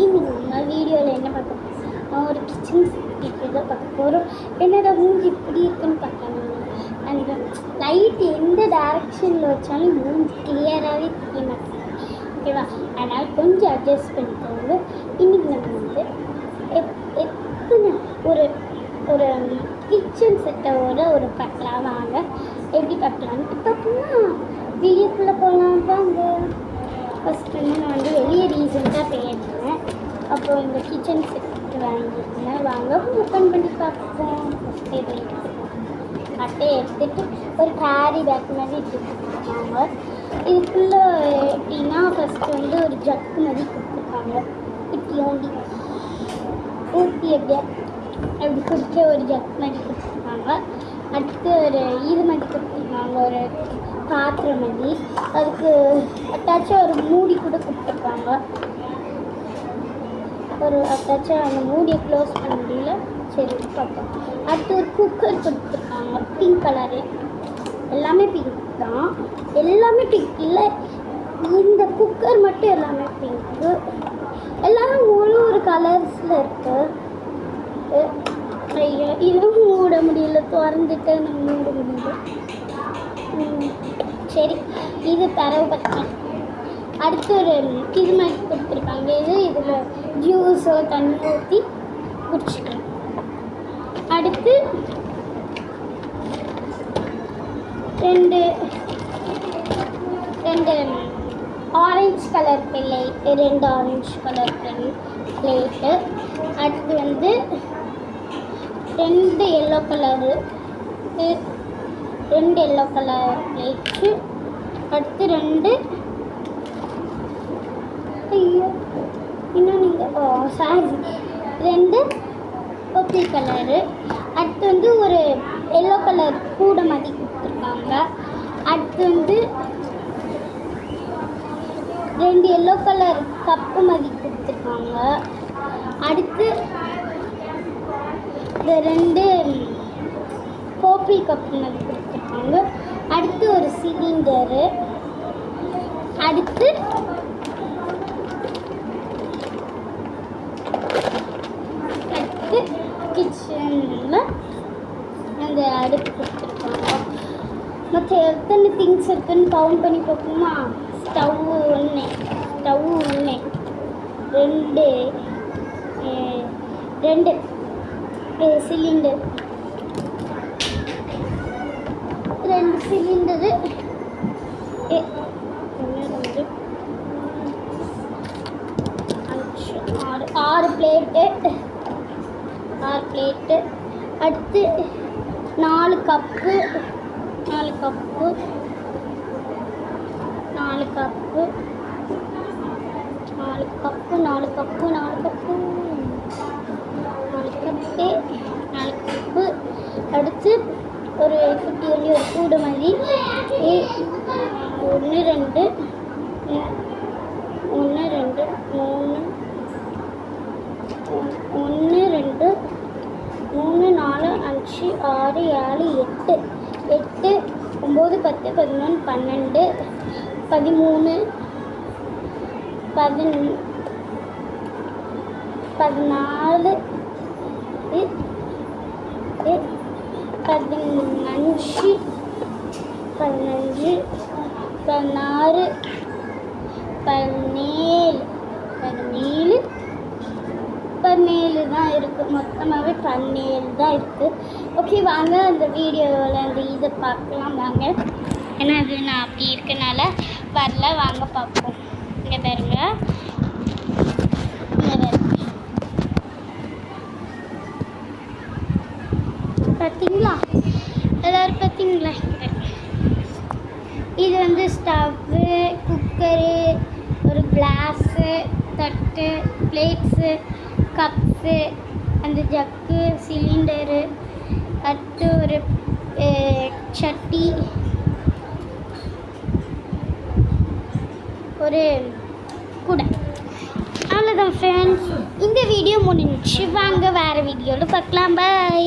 இன்னைக்கு நம்ம வீடியோவில் என்ன பார்க்க போகிறோம், ஒரு கிச்சன் செட் தான் பார்க்க போகிறோம். என்னோட மூஞ்சி இப்படி இருக்குன்னு பார்க்கலாம். அந்த லைட் எந்த டைரக்ஷனில் வச்சாலும் மூஞ்சி கிளியராகவே தெரிய மாட்டேங்குது. ஓகேவா? அதனால் கொஞ்சம் அட்ஜஸ்ட் பண்ணிக்கோங்க. இன்றைக்கி நம்ம வந்து எத்தனை ஒரு ஒரு கிச்சன் செட்டோட ஒரு பார்க்கலாம் வாங்க. எப்படி பார்க்கலான்ட்டு பார்த்தோம்னா வீடியோக்குள்ளே போகலாம் வாங்க. ஃபஸ்ட்டு நான் வந்து வெளியே ரீசெண்டாக போயிருந்தேன். அப்புறம் இந்த கிச்சன் செட் வாங்கியிருந்தேன். வாங்க ஓப்பன் பண்ணி பார்ப்போம். ஃபஸ்ட்டே அட்டையை எடுத்துகிட்டு ஒரு கேரி பேக் மாதிரி எடுத்துருக்காங்க. இதுக்குள்ளே எப்படின்னா ஃபஸ்ட்டு வந்து ஒரு ஜக்கு மாதிரி கொடுத்துருக்காங்க. குட்டியோண்டி ஊற்றி எப்படியா அப்படி குடிச்ச ஒரு ஜக் மாதிரி கொடுத்துருக்காங்க. அடுத்து ஒரு இது மாதிரி கொடுத்துருக்காங்க, ஒரு பாத்திரம் மாதிரி. அதுக்கு அட்டாச்சாக ஒரு மூடி கூட கொடுத்துருக்காங்க. ஒரு அட்டாச்சாக அந்த மூடியை க்ளோஸ் பண்ண முடியல. சரி பார்ப்போம். அடுத்து ஒரு குக்கர் கொடுத்துருக்காங்க, பிங்க் கலரு. எல்லாமே பிங்க் தான், எல்லாமே பிங்க் இல்லை, இந்த குக்கர் மட்டும் எல்லாமே பிங்க்கு. எல்லாமே ஒரு கலர்ஸில் இருக்குது. ஐயோ இதுவும் மூட முடியல, திறந்துட்டு நம்ம மூட முடியல. சரி இது தரவு பற்றி. அடுத்து ஒரு இது மாதிரி கொடுத்துருக்காங்க. இதில் ஜூஸோ தண்ணி ஊற்றி குடிச்சிக்கலாம். அடுத்து ரெண்டு orange colour plate, 2 orange colour plate. அடுத்து வந்து 2 yellow colour, 2 yellow colour plate. அடுத்து 2 இன்னும் நீங்கள் சாரி 2 பர்பிள் கலரு. அடுத்து வந்து ஒரு எல்லோ கலர் கூட மாதிரி கொடுத்துருக்காங்க. அடுத்து வந்து 2 எல்லோ கலர் கப்பு மாதிரி கொடுத்துருக்காங்க. அடுத்து இந்த 2 பர்பிள் கப்பு மாதிரி கொடுத்துருக்காங்க. அடுத்து ஒரு சிலிண்டரு. அடுத்து கிச்சனில் அந்த அடுப்பு கொடுத்துருக்காங்க. மற்ற எத்தனை திங்ஸ் இருக்குன்னு கவுண்ட் பண்ணி பார்ப்போமா? Stove 1, 2 cylinder, 2 cylinder, 6 plate. அடுத்து 4 cup, 4 cup, 4 cup, 4 cup, 4 cup, 4 cup, 4 cup, 4 cup. அடுத்து ஒரு குட்டி ஒன்று ஒரு கூடு மாதிரி 1 2 3 4 5 6 7 8 9 10 11 12 13 14 15 16 17 தான் இருக்குது. மொத்தமாகவே 17 தான் இருக்குது. ஓகே வாங்க அந்த வீடியோவில் அந்த இதை பார்க்கலாம் வாங்க. ஏன்னா அது நான் அப்படி இருக்கனால வரல. வாங்க பார்ப்போம். இங்கே பாருங்க, பார்த்தீங்களா? எல்லோரும் பார்த்தீங்களா? இது வந்து ஸ்டவ்வு, குக்கரு, ஒரு கிளாஸு, தட்டு, பிளேட்ஸு, கப்ஸு, அந்த ஜக்கு, சிலிண்டரு, அடுத்து ஒரு சட்டி, ஒரு கூடை. அவ்வளோதான் ஃப்ரெண்ட்ஸ், இந்த வீடியோ முடிஞ்சிச்சு. வாங்க வேறு வீடியோவில் பார்க்கலாம். பாய்.